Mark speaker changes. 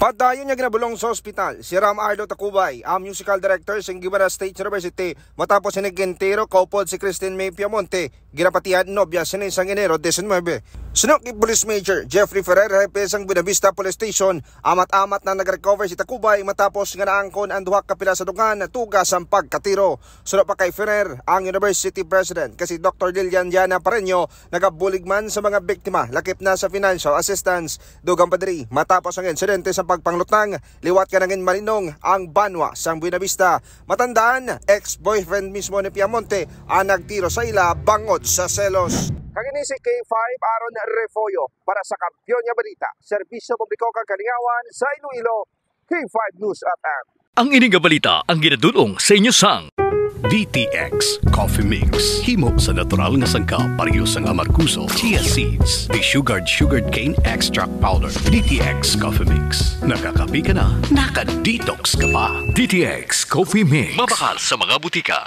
Speaker 1: Padayon niya ginabulong sa ospital si Ram Ardo Tacubay, ang musical director sa Guimaras State University, matapos sinigentero kaupod si Christine May Piamonte, ginapatihan nobya sa isang Enero 19. Sunok ni Police Major Jeffrey Ferrer, hepe sang Buenavista Police Station, amat-amat na nag-recover si Tacubay matapos nga naangkon ang duha ka pila sa dugan na tugas ang pagkatiro. Sunod pa kay Ferrer, ang University President kasi Dr. Lilian Diana Pareño, nagabulig man sa mga biktima, lakip na sa financial assistance. Dugang padri, matapos ang insidente sa pagpanglutang, liwat ka nangin malinong ang banwa sang Buenavista. Matandaan, ex-boyfriend mismo ni Piamonte ang nagtiro sa ila bangot sa selos. Kagini si K5 Aaron Refollo para sa Kampiyon nga Balita, Serbisyo Publiko kang Kalingawan sa Iloilo, K5 News FM.
Speaker 2: Ang ining nga balita ang ginadulong sa inyo sang DTX Coffee Mix. Himo sa natural nga sangka pareho sang amarkuso, chia seeds, sugared cane extract powder. DTX Coffee Mix. Nakakapi ka na, naka-detox ka pa. DTX Coffee Mix. Mabakal sa mga butika.